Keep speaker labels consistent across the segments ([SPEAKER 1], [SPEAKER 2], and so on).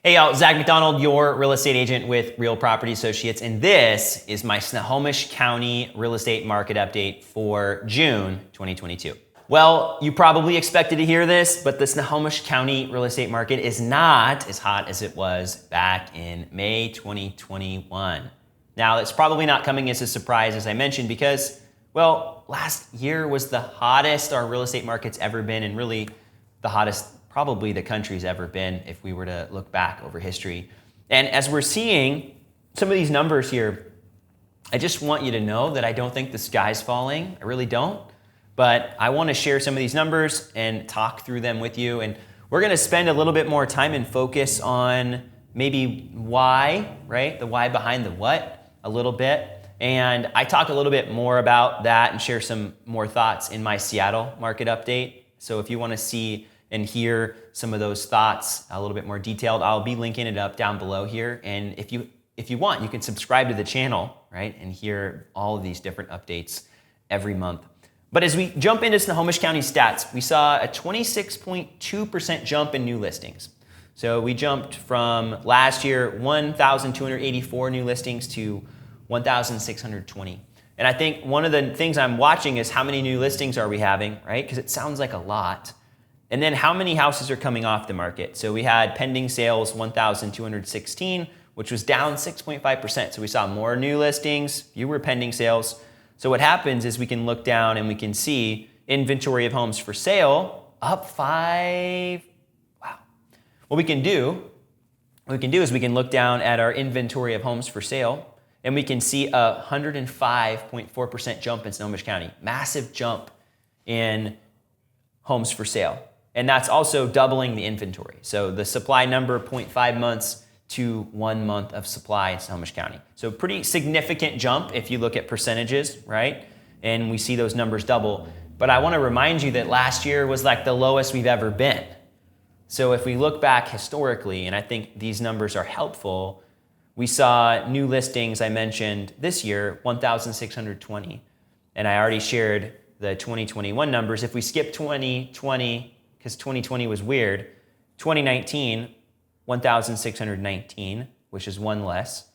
[SPEAKER 1] Hey y'all, Zach McDonald, your real estate agent with Real Property Associates, and this is my Snohomish County real estate market update for June 2022. Well, you probably expected to hear this, but the Snohomish County real estate market is not as hot as it was back in May 2021. Now, it's probably not coming as a surprise, as I mentioned, because, well, last year was the hottest our real estate market's ever been, and really the hottest probably the country's ever been if we were to look back over history. And as we're seeing some of these numbers here, I just want you to know that I don't think the sky's falling. I really don't. But I want to share some of these numbers and talk through them with you. And we're going to spend a little bit more time and focus on maybe why, right? The why behind the what a little bit. And I talk a little bit more about that and share some more thoughts in my Seattle market update. So if you want to see and hear some of those thoughts a little bit more detailed, I'll be linking it up down below here. And if you want, you can subscribe to the channel, right? And hear all of these different updates every month. But as we jump into Snohomish County stats, we saw a 26.2% jump in new listings. So we jumped from last year, 1,284 new listings to 1,620. And I think one of the things I'm watching is how many new listings are we having, right? Because it sounds like a lot. And then how many houses are coming off the market? So we had pending sales 1,216, which was down 6.5%. So we saw more new listings, fewer pending sales. So what happens is we can look down and we can see inventory of homes for sale up 5. Wow. What we can do is we can look down at our inventory of homes for sale and we can see a 105.4% jump in Snohomish County. Massive jump in homes for sale. And that's also doubling the inventory. So the supply number, 0.5 months to 1 month of supply in Snohomish County. So pretty significant jump if you look at percentages, right? And we see those numbers double. But I want to remind you that last year was like the lowest we've ever been. So if we look back historically, and I think these numbers are helpful, we saw new listings, I mentioned this year, 1,620. And I already shared the 2021 numbers. If we skip 2020, because 2020 was weird, 2019, 1,619, which is one less,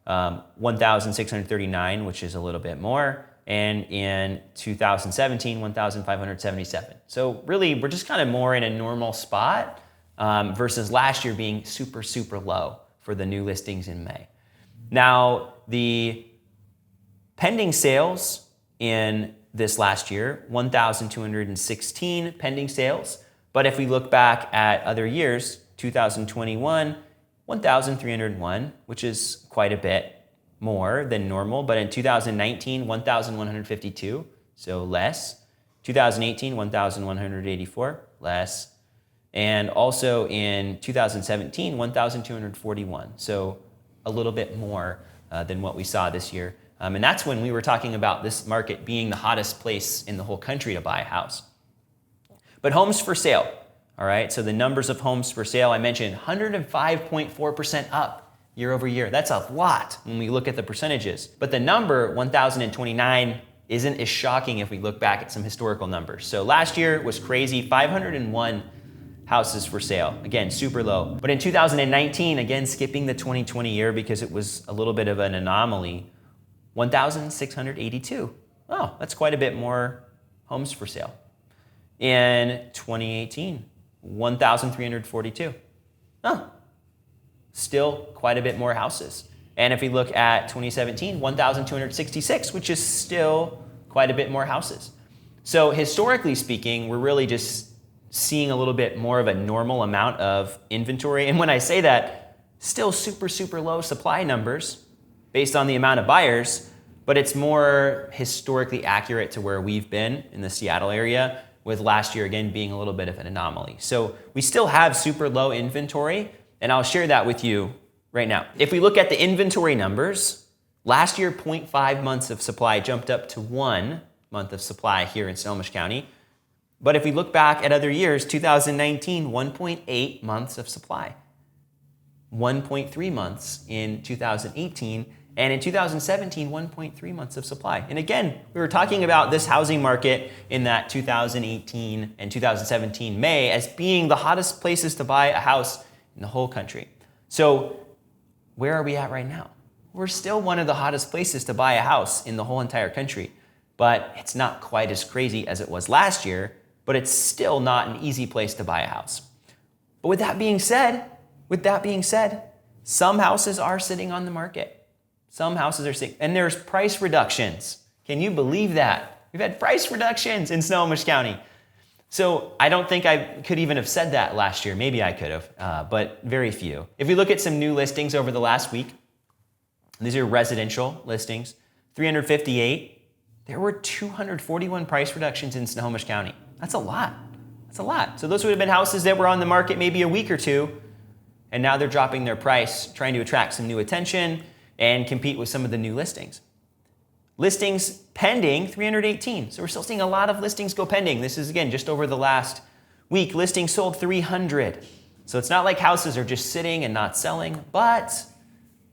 [SPEAKER 1] 1,639, which is a little bit more, and in 2017, 1,577. So really, we're just kind of more in a normal spot versus last year being super, super low for the new listings in May. Now, the pending sales in this last year, 1,216 pending sales. But if we look back at other years, 2021, 1,301, which is quite a bit more than normal. But in 2019, 1,152, so less. 2018, 1,184, less. And also in 2017, 1,241, so a little bit more than what we saw this year. And that's when we were talking about this market being the hottest place in the whole country to buy a house. But homes for sale, all right? So the numbers of homes for sale, I mentioned 105.4% up year over year. That's a lot when we look at the percentages. But the number, 1,029, isn't as shocking if we look back at some historical numbers. So last year was crazy, 501 houses for sale. Again, super low. But in 2019, again, skipping the 2020 year because it was a little bit of an anomaly, 1,682. Oh, that's quite a bit more homes for sale. In 2018, 1,342. Oh, still quite a bit more houses. And if we look at 2017, 1,266, which is still quite a bit more houses. So historically speaking, we're really just seeing a little bit more of a normal amount of inventory. And when I say that, still super, super low supply numbers based on the amount of buyers, but it's more historically accurate to where we've been in the Seattle area, with last year again being a little bit of an anomaly. So we still have super low inventory, and I'll share that with you right now. If we look at the inventory numbers, last year 0.5 months of supply jumped up to 1 month of supply here in Snohomish County. But if we look back at other years, 2019, 1.8 months of supply. 1.3 months in 2018, and in 2017, 1.3 months of supply. And again, we were talking about this housing market in that 2018 and 2017 May as being the hottest places to buy a house in the whole country. So where are we at right now? We're still one of the hottest places to buy a house in the whole entire country, but it's not quite as crazy as it was last year, but it's still not an easy place to buy a house. But with that being said, some houses are sitting on the market. Some houses are sitting, and there's price reductions. Can you believe that? We've had price reductions in Snohomish County. So I don't think I could even have said that last year. Maybe I could have, but very few. If we look at some new listings over the last week, these are residential listings, 358. There were 241 price reductions in Snohomish County. That's a lot. That's a lot. So those would have been houses that were on the market maybe a week or two, and now they're dropping their price, trying to attract some new attention and compete with some of the new listings. Listings pending, 318. So we're still seeing a lot of listings go pending. This is, again, just over the last week. Listings sold 300. So it's not like houses are just sitting and not selling, but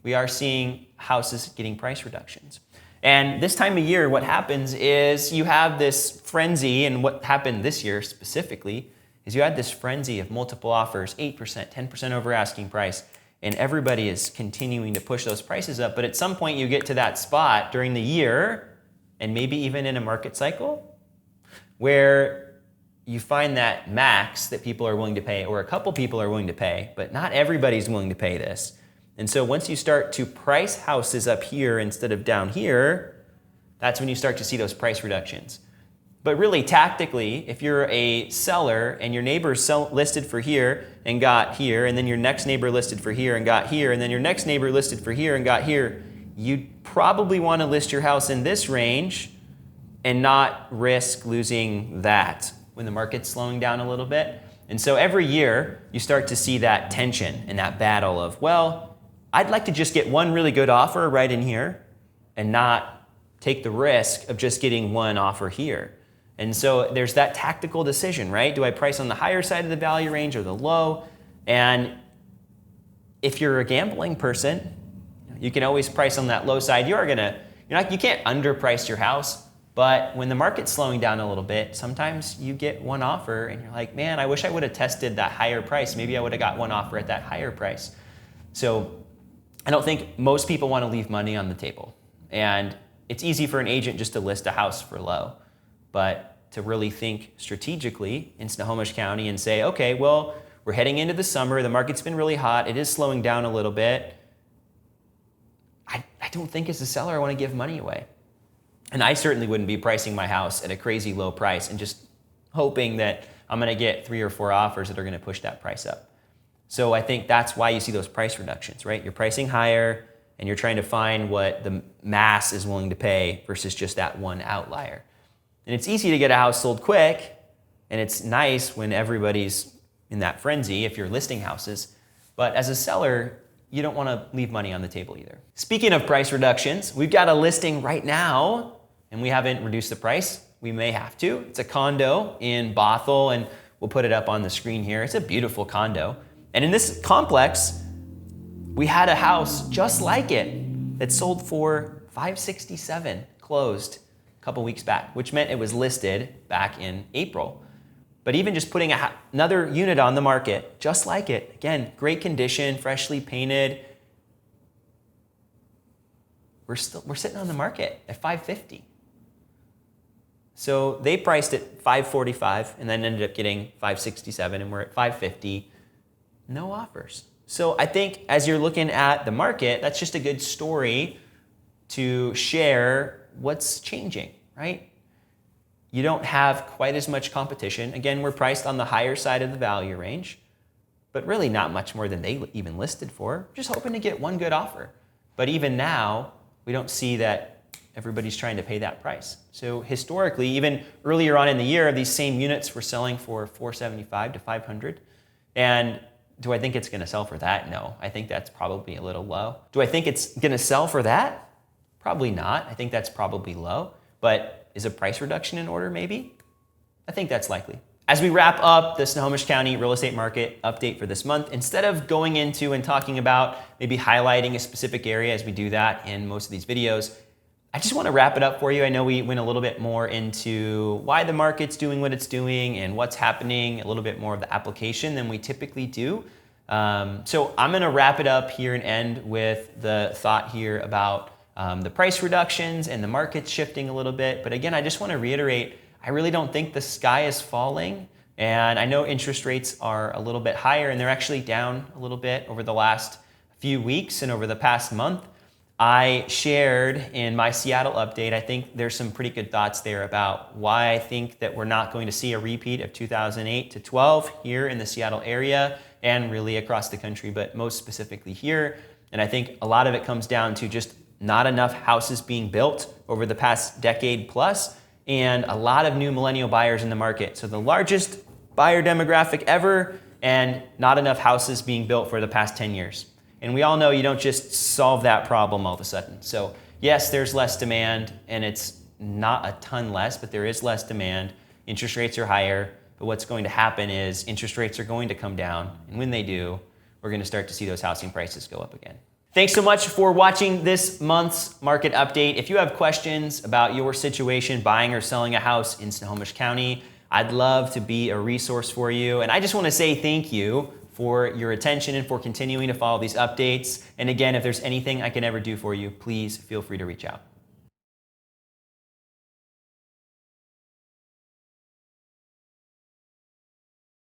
[SPEAKER 1] we are seeing houses getting price reductions. And this time of year, what happens is you have this frenzy, and what happened this year specifically is you had this frenzy of multiple offers, 8%, 10% over asking price, and everybody is continuing to push those prices up. But at some point you get to that spot during the year, and maybe even in a market cycle, where you find that max that people are willing to pay, or a couple people are willing to pay, but not everybody's willing to pay this. And so once you start to price houses up here instead of down here, that's when you start to see those price reductions. But really, tactically, if you're a seller and your neighbor's listed for here and got here, and then your next neighbor listed for here and got here, and then your next neighbor listed for here and got here, you'd probably want to list your house in this range and not risk losing that when the market's slowing down a little bit. And so every year, you start to see that tension and that battle of, well, I'd like to just get one really good offer right in here and not take the risk of just getting one offer here. And so there's that tactical decision, right? Do I price on the higher side of the value range or the low? And if you're a gambling person, you can always price on that low side. You can't underprice your house, but when the market's slowing down a little bit, sometimes you get one offer and you're like, man, I wish I would have tested that higher price. Maybe I would have got one offer at that higher price. So I don't think most people want to leave money on the table. And it's easy for an agent just to list a house for low. But to really think strategically in Snohomish County and say, okay, well, we're heading into the summer. The market's been really hot. It is slowing down a little bit. I don't think as a seller I want to give money away. And I certainly wouldn't be pricing my house at a crazy low price and just hoping that I'm going to get 3 or 4 offers that are going to push that price up. So I think that's why you see those price reductions, right? You're pricing higher and you're trying to find what the mass is willing to pay versus just that one outlier. And it's easy to get a house sold quick, and it's nice when everybody's in that frenzy if you're listing houses. But as a seller, you don't want to leave money on the table either. Speaking of price reductions, we've got a listing right now, and we haven't reduced the price. We may have to. It's a condo in Bothell, and we'll put it up on the screen here. It's a beautiful condo. And in this complex, we had a house just like it that sold for $567, closed a couple weeks back, which meant it was listed back in April. But even just putting another unit on the market, just like it, again, great condition, freshly painted, we're sitting on the market at $550. So they priced it $545 and then ended up getting $567, and we're at $550, no offers. So I think as you're looking at the market, that's just a good story to share what's changing, right? You don't have quite as much competition. Again, we're priced on the higher side of the value range, but really not much more than they even listed for. Just hoping to get one good offer. But even now, we don't see that everybody's trying to pay that price. So historically, even earlier on in the year, these same units were selling for $475 to $500. And do I think it's going to sell for that? No, I think that's probably a little low. Do I think it's going to sell for that? Probably not. I think that's probably low. But is a price reduction in order, maybe? I think that's likely. As we wrap up the Snohomish County real estate market update for this month, instead of going into and talking about maybe highlighting a specific area as we do that in most of these videos, I just want to wrap it up for you. I know we went a little bit more into why the market's doing what it's doing and what's happening, a little bit more of the application than we typically do. So I'm gonna wrap it up here and end with the thought here about the price reductions and the market shifting a little bit. But again, I just wanna reiterate, I really don't think the sky is falling. And I know interest rates are a little bit higher, and they're actually down a little bit over the last few weeks and over the past month. I shared in my Seattle update, I think there's some pretty good thoughts there about why I think that we're not going to see a repeat of 2008 to 12 here in the Seattle area and really across the country, but most specifically here. And I think a lot of it comes down to just not enough houses being built over the past decade plus, and a lot of new millennial buyers in the market. So the largest buyer demographic ever, and not enough houses being built for the past 10 years. And we all know you don't just solve that problem all of a sudden. So yes, there's less demand, and it's not a ton less, but there is less demand. Interest rates are higher, but what's going to happen is interest rates are going to come down. And when they do, we're going to start to see those housing prices go up again. Thanks so much for watching this month's market update. If you have questions about your situation, buying or selling a house in Snohomish County, I'd love to be a resource for you. And I just want to say thank you for your attention and for continuing to follow these updates. And again, if there's anything I can ever do for you, please feel free to reach out.